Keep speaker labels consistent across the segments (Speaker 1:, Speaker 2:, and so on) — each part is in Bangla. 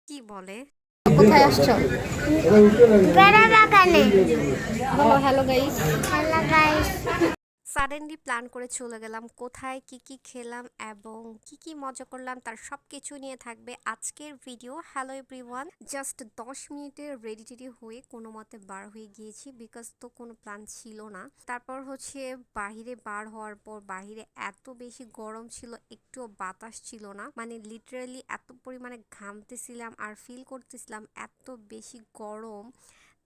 Speaker 1: কি বলে?
Speaker 2: কোথায় আসছো?
Speaker 3: বেড়া বাগানে।
Speaker 2: বলো hello guys.
Speaker 3: Hello guys.
Speaker 1: Suddenly plan করে চলে গেলাম কোথায়, কি কি খেলাম এবং কি কি মজা করলাম তার সব কিছু নিয়ে থাকবে আজকের ভিডিও। হ্যালো এভরিওয়ান, জাস্ট 10 মিনিটের রেডি টেডি হয়ে কোনো মতে বার হয়ে গিয়েছি, বিকজ তো কোনো প্ল্যান ছিল না। তারপর হচ্ছে বাহিরে বার হওয়ার পর বাহিরে এত বেশি গরম ছিল, একটুও বাতাস ছিল না, মানে লিটারালি এত পরিমাণে ঘামতেছিলাম আর ফিল করতেছিলাম এত বেশি গরম।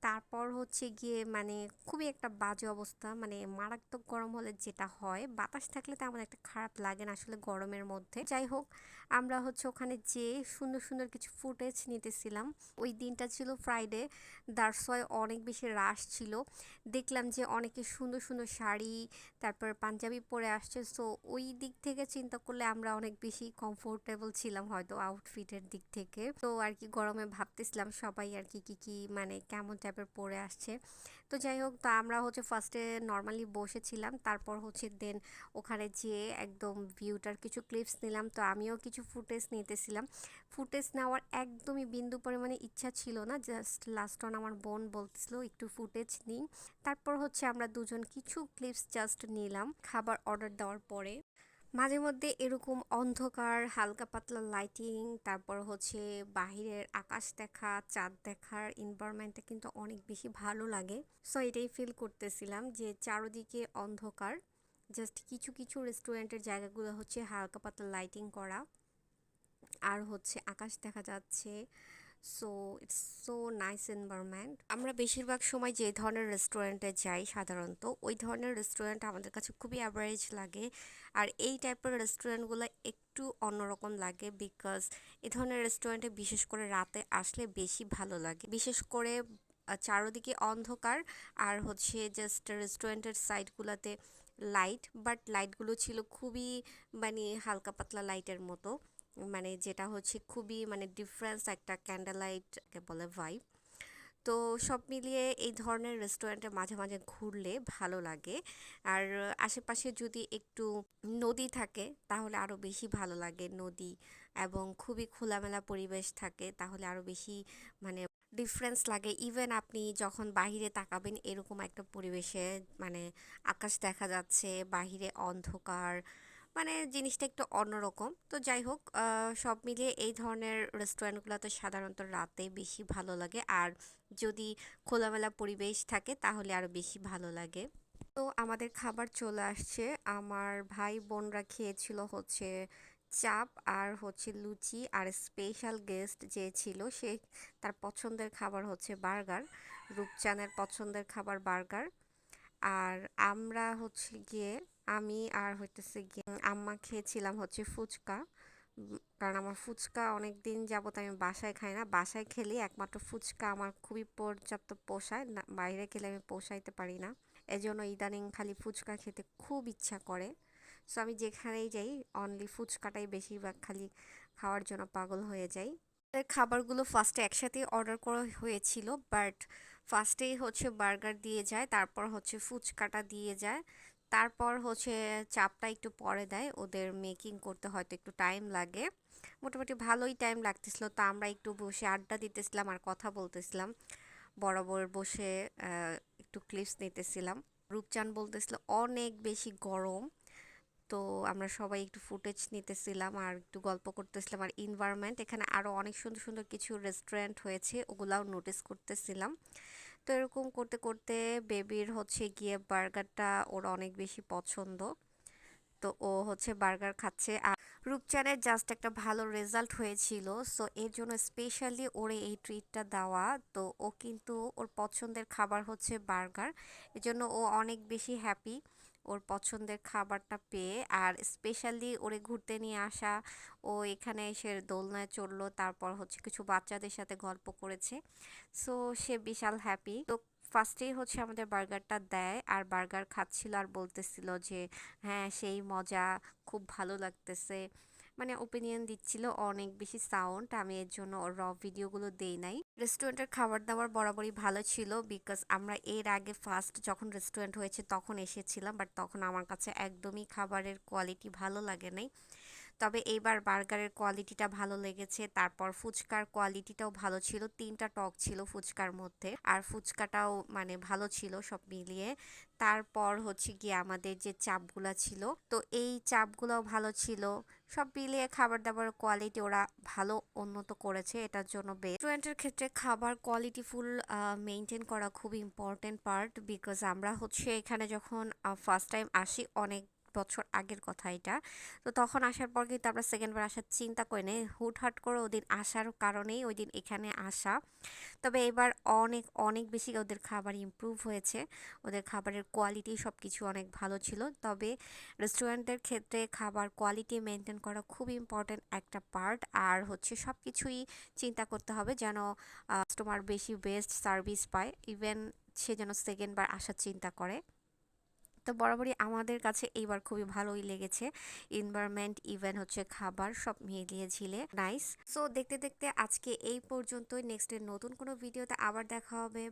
Speaker 1: তারপর হচ্ছে গিয়ে মানে খুবই একটা বাজে অবস্থা, মানে মারাত্মক গরম হলে যেটা হয়, বাতাস থাকলে তেমন একটা খারাপ লাগে না আসলে গরমের মধ্যে। যাই হোক, আমরা হচ্ছে ওখানে যে সুন্দর সুন্দর কিছু ফুটেজ নিতেছিলাম। ওই দিনটা ছিল ফ্রাইডে, দ্যাটস ওয়াই অনেক বেশি রাশ ছিল। দেখলাম যে অনেকে সুন্দর সুন্দর শাড়ি তারপর পাঞ্জাবি পরে আসছে, সো ওই দিক থেকে চিন্তা করলে আমরা অনেক বেশি কমফোর্টেবল ছিলাম হয়তো আউটফিটের দিক থেকে। তো আর কি গরমে ভাবতেছিলাম সবাই আর কি কি কি মানে কেমন টাইপের পরে আসছে। তো যাই হোক, তো আমরা হচ্ছে ফার্স্টে নর্মালি বসেছিলাম, তারপর হচ্ছে দেন ওখানে যেয়ে একদম ভিউটার কিছু ক্লিপস নিলাম। তো আমিও কিছু ফুটেজ নিতেছিলাম। ফুটেজ নেওয়ার একদমই বিন্দু পরিমাণে ইচ্ছা ছিল না, জাস্ট লাস্ট অন আমার বোন বলতেছিল একটু ফুটেজ নিই। তারপর হচ্ছে আমরা দুজন কিছু ক্লিপস জাস্ট নিলাম খাবার অর্ডার দেওয়ার পরে। মাঝে মধ্যে এরকম অন্ধকার হালকা পাতলা লাইটিং, তারপর হচ্ছে বাহিরের আকাশ দেখা, চাঁদ দেখার এনভায়রনমেন্টটা কিন্তু অনেক বেশি ভালো লাগে। সো এটাই ফিল করতেছিলাম যে চারদিকে অন্ধকার, জাস্ট কিছু কিছু রেস্টুরেন্টের জায়গাগুলো হচ্ছে হালকা পাতলা লাইটিং করা, আর হচ্ছে আকাশ দেখা যাচ্ছে। So it's so nice environment. আমরা বেশিরভাগ সময় যে ধরনের রেস্টুরেন্টে যাই সাধারণত ওই ধরনের রেস্টুরেন্ট আমাদের কাছে খুবই অ্যাভারেজ লাগে। আর এই টাইপের রেস্টুরেন্টগুলো একটু অন্যরকম লাগে, বিকজ এই ধরনের রেস্টুরেন্টে বিশেষ করে রাতে আসলে বেশি ভালো লাগে। বিশেষ করে চারদিকে অন্ধকার, আর হচ্ছে জাস্ট রেস্টুরেন্টের সাইডগুলোতে লাইট, বাট লাইটগুলো ছিল খুবই মানে হালকা পাতলা লাইটের মতো, মানে যেটা হচ্ছে খুবই মানে ডিফারেন্স একটা ক্যান্ডেল লাইটকে বলে ভাইব। তো সব মিলিয়ে এই ধরনের রেস্টুরেন্টে মাঝে মাঝে ঘুরলে ভালো লাগে। আর আশেপাশে যদি একটু নদী থাকে তাহলে আরও বেশি ভালো লাগে, নদী এবং খুবই খোলামেলা পরিবেশ থাকে তাহলে আরও বেশি মানে ডিফারেন্স লাগে। ইভেন আপনি যখন বাহিরে তাকাবেন এরকম একটা পরিবেশে, মানে আকাশ দেখা যাচ্ছে, বাহিরে অন্ধকার, মানে জিনিসটা একটু অন্যরকম। তো যাই হোক, সব মিলিয়ে এই ধরনের রেস্টুরেন্টগুলোতে সাধারণত রাতে বেশি ভালো লাগে, আর যদি খোলামেলা পরিবেশ থাকে তাহলে আরও বেশি ভালো লাগে। তো আমাদের খাবার চলে আসছে। আমার ভাই বোনরা খেয়েছিল হচ্ছে চাপ আর হচ্ছে লুচি, আর স্পেশাল গেস্ট যে ছিল সে তার পছন্দের খাবার হচ্ছে বার্গার। রূপচানের পছন্দের খাবার বার্গার। আর আমরা হচ্ছে গিয়ে আমি আর হইতেছে গিয়ে আম্মা খেয়েছিলাম হচ্ছে ফুচকা। কারণ আমার ফুচকা অনেক দিন যাবত আমি বাসায় খাই না, বাসায় খেলে একমাত্র ফুচকা আমার খুবই পর্যাপ্ত পোষায় না, বাইরে খেলে আমি পোষাইতে পারি না। এজন্য ইদানিং খালি ফুচকা খেতে খুব ইচ্ছা করে। সো আমি যেখানেই যাই অনলি ফুচকাটাই বেশিরভাগ খালি খাওয়ার জন্য পাগল হয়ে যাই। এর খাবারগুলো ফার্স্টে একসাথে অর্ডার করা হয়েছিল, বাট ফার্স্টেই হচ্ছে বার্গার দিয়ে যায়, তারপর হচ্ছে ফুচকাটা দিয়ে যায়, তারপর হচ্ছে চাপটা একটু পরে দেয়। ওদের মেকিং করতে হয়তো একটু টাইম লাগে, মোটামুটি ভালোই টাইম লাগতেছিল। তো আমরা একটু বসে আড্ডা দিতেছিলাম আর কথা বলতেছিলাম, বরাবর বসে একটু ক্লিপস নিতেছিলাম। রূপচান বলতেছিল অনেক বেশি গরম। তো আমরা সবাই একটু ফুটেজ নিতেছিলাম আর একটু গল্প করতেছিলাম, আর এনভায়রনমেন্ট এখানে আরও অনেক সুন্দর সুন্দর কিছু রেস্টুরেন্ট হয়েছে ওগুলাও নোটিস করতেছিলাম। তো এরকম করতে করতে বেবির হচ্ছে গিয়ে বার্গারটা ওর অনেক বেশি পছন্দ, তো ও হচ্ছে বার্গার খাচ্ছে। আর রূপচানের জাস্ট একটা ভালো রেজাল্ট হয়েছিল, সো এর জন্য স্পেশালি ওরে এই ট্রিটটা দেওয়া। তো ও কিন্তু ওর পছন্দের খাবার হচ্ছে বার্গার, এজন্য ও অনেক বেশি হ্যাপি ওর পছন্দের খাবারটা পেয়ে। আর স্পেশালি ওরে ঘুরতে নিয়ে আসা, ও এখানে এসে দোলনায় চড়লো, তারপর হচ্ছে কিছু বাচ্চাদের সাথে গল্প করেছে। সো সে বিশাল হ্যাপি। তো ফার্স্টেই হচ্ছে আমাদের বার্গারটা দেয় আর বার্গার খাচ্ছিল আর বলতেছিল যে হ্যাঁ সেই মজা, খুব ভালো লাগতেছে, মানে ওপিনিয়ন দিচ্ছিল। অনেক বেশি সাউন্ড, আমি এর জন্য ওর ভিডিওগুলো দেই নাই। রেস্টুরেন্টের খাবার দাবার বরাবরই ভালো ছিল, বিকজ আমরা এর আগে ফার্স্ট যখন রেস্টুরেন্ট হয়েছে তখন এসেছিলাম, বাট তখন আমার কাছে একদমই খাবারের কোয়ালিটি ভালো লাগে নাই। তবে এইবার বার্গারের কোয়ালিটিটা ভালো লেগেছে, তারপর ফুচকার কোয়ালিটিটাও ভালো ছিল, 3টা টক ছিল ফুচকার মধ্যে, আর ফুচকাটাও মানে ভালো ছিল সব মিলিয়ে। তারপর হচ্ছে গিয়ে আমাদের যে চাপগুলা ছিল, তো এই চাপগুলোও ভালো ছিল। সব মিলিয়ে খাবার দাবার কোয়ালিটি ওরা ভালো উন্নত করেছে, এটার জন্য বেস্ট। রেস্টুরেন্টের ক্ষেত্রে খাবার কোয়ালিটি ফুল মেনটেন করা খুব ইম্পর্টেন্ট পার্ট, বিকজ আমরা হচ্ছে এখানে যখন ফার্স্ট টাইম আসি, অনেক বছর আগের কথা এটা, তো তখন আসার পর কিন্তু আমরা সেকেন্ডবার আসার চিন্তা করি না, হুটহাট করে ওদিন আসার কারণেই ওই দিন এখানে আসা। তবে এবার অনেক অনেক বেশি ওদের খাবার ইমপ্রুভ হয়েছে, ওদের খাবারের কোয়ালিটি সব কিছু অনেক ভালো ছিল। তবে রেস্টুরেন্টের ক্ষেত্রে খাবার কোয়ালিটি মেনটেন করা খুব ইম্পর্ট্যান্ট একটা পার্ট, আর হচ্ছে সব কিছুই চিন্তা করতে হবে যেন কাস্টমার বেশি বেস্ট সার্ভিস পায়, ইভেন সে যেন সেকেন্ডবার আসার চিন্তা করে। তো বরাবরই আমাদের কাছে এইবার খুবই ভালোই লেগেছে, এনভায়রনমেন্ট ইভেন হচ্ছে খাবার সব মিলিয়ে ঝিলে নাইস। সো দেখতে দেখতে আজকে এই পর্যন্তই, নেক্সট নতুন কোনো ভিডিওতে আবার দেখা হবে।